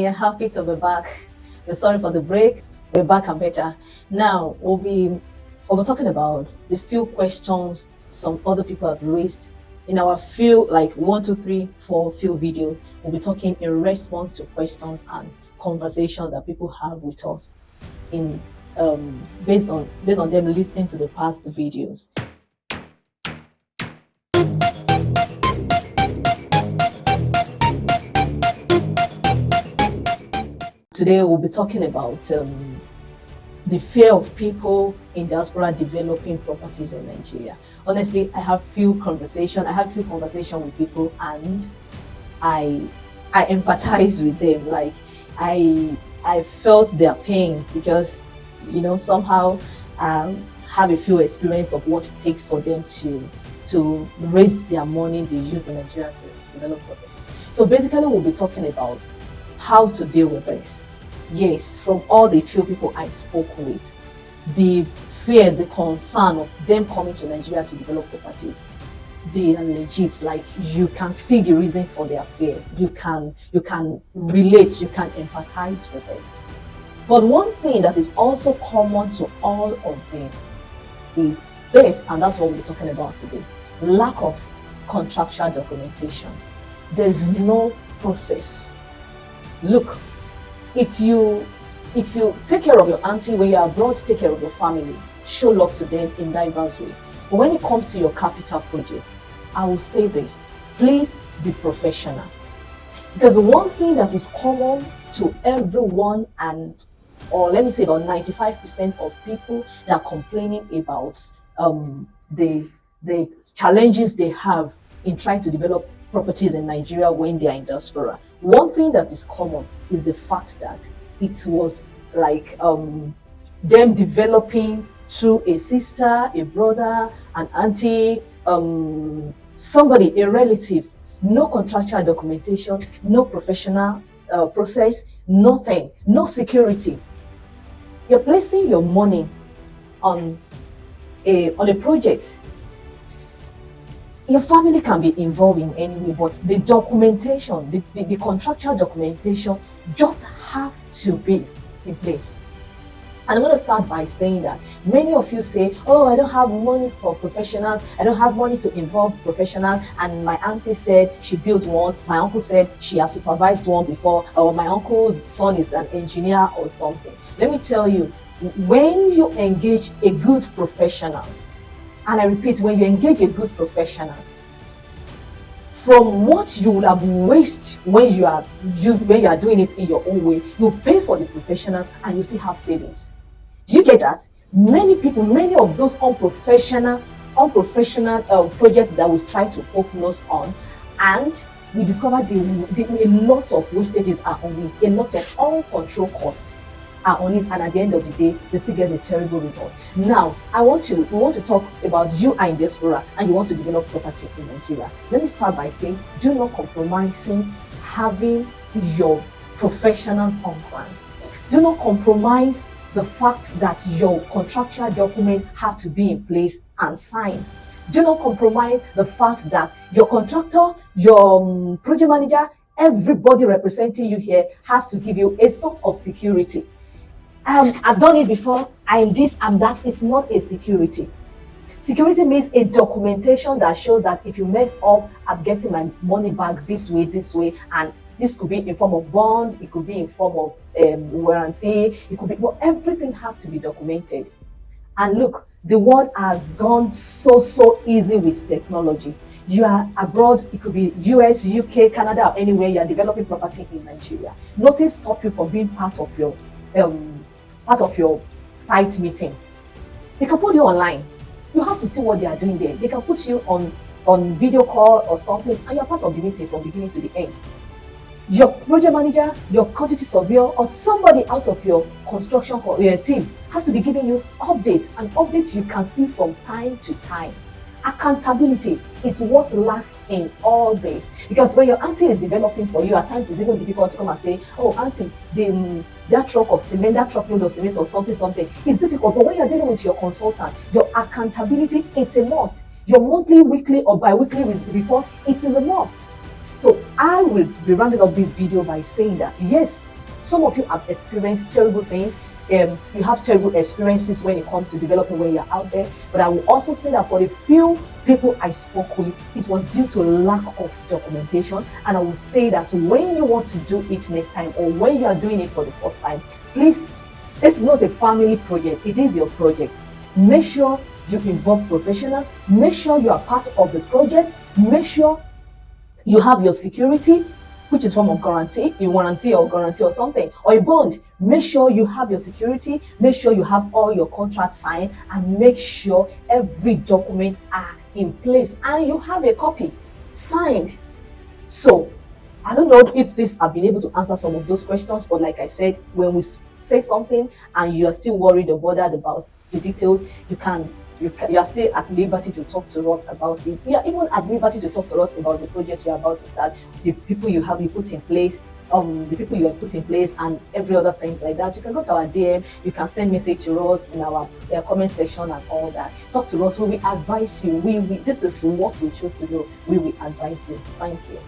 Nigerian, happy to be back. We're sorry for the break. We're back and better. Now we'll be talking about the few questions some other people have raised in our few like 1, 2, 3, 4 few videos. We'll be talking in response to questions and conversations that people have with us in based on them listening to the past videos. Today we'll be talking about the fear of people in diaspora developing properties in Nigeria. Honestly, I had few conversations with people, and I empathize with them. Like I felt their pains because somehow have a few experience of what it takes for them to raise their money they use in Nigeria to develop properties. So basically we'll be talking about how to deal with this. Yes, from all the few people I spoke with, the fear, the concern of them coming to Nigeria to develop properties, they are legit. Like, you can see the reason for their fears. You can relate, you can empathize with them. But one thing that is also common to all of them is this, and that's what we're talking about today: lack of contractual documentation. There is no process. Look, if you take care of your auntie when you're abroad, take care of your family, show love to them in diverse ways. But when it comes to your capital projects, I will say this: please be professional. Because one thing that is common to everyone, or let me say about 95% of people that are complaining about the challenges they have in trying to develop properties in Nigeria when they are in diaspora. One thing that is common is the fact that it was like them developing through a sister, a brother, an auntie, somebody, a relative. No contractual documentation, no professional process, nothing, no security. You're placing your money on a project. Your family can be involved in any way, but the documentation, the contractual documentation just have to be in place. And I'm going to start by saying that many of you say, oh, I don't have money for professionals, I don't have money to involve professionals, and my auntie said she built one, my uncle said she has supervised one before, or my uncle's son is an engineer or something. Let me tell you, when you engage a good professional, and I repeat, when you engage a good professional, from what you will have wasted when you are doing it in your own way, you pay for the professional and you still have savings. Do you get that? Many people, many of those unprofessional projects that we try to poke nose on, and we discover a lot of wastages are on it, a lot of uncontrolled costs are on it, and at the end of the day, they still get a terrible result. Now, we want to talk about you are in diaspora and you want to develop property in Nigeria. Let me start by saying, do not compromise having your professionals on ground. Do not compromise the fact that your contractual document have to be in place and signed. Do not compromise the fact that your contractor, your project manager, everybody representing you here have to give you a sort of security. I've done it before, I'm this, I'm that. It's not a security. Security means a documentation that shows that if you messed up, I'm getting my money back this way, and this could be in form of bond, it could be in form of warranty, it could be, but everything has to be documented. And look, the world has gone so easy with technology. You are abroad, it could be US, UK, Canada, or anywhere, you are developing property in Nigeria. Nothing stop you from being part of your site meeting. They can put you online. You have to see what they are doing there. They can put you on video call or something, and you're part of the meeting from beginning to the end. Your project manager, your quantity surveyor, or somebody out of your construction team have to be giving you updates, and updates you can see from time to time. Accountability is what lacks in all this, because when your auntie is developing for you, at times it's even difficult to come and say, oh auntie, that truck of cement, that truckload of cement or something, it's difficult. But when you're dealing with your consultant, your accountability, it's a must. Your monthly, weekly or bi-weekly report, it is a must. So I will be rounding up this video by saying that yes, Some of you have experienced terrible things. You have terrible experiences when it comes to developing when you're out there. But I will also say that for the few people I spoke with, it was due to lack of documentation. And I will say that when you want to do it next time, or when you are doing it for the first time, please, this is not a family project, it is your project. Make sure you involve professionals, make sure you are part of the project, make sure you have your security, which is form of guarantee, a warranty or guarantee or something, or a bond. Make sure you have your security, make sure you have all your contracts signed, and make sure every document are in place and you have a copy signed. So I don't know if this have been able to answer some of those questions, but like I said, when we say something and you are still worried or bothered about the details, you are still at liberty to talk to us about it. You are even at liberty to talk to us about the project you are about to start, the people you put in place, the people you have put in place, and every other things like that. You can go to our DM, you can send message to us in our comment section and all that. Talk to us. We will advise you. This is what we choose to do. We will advise you. Thank you.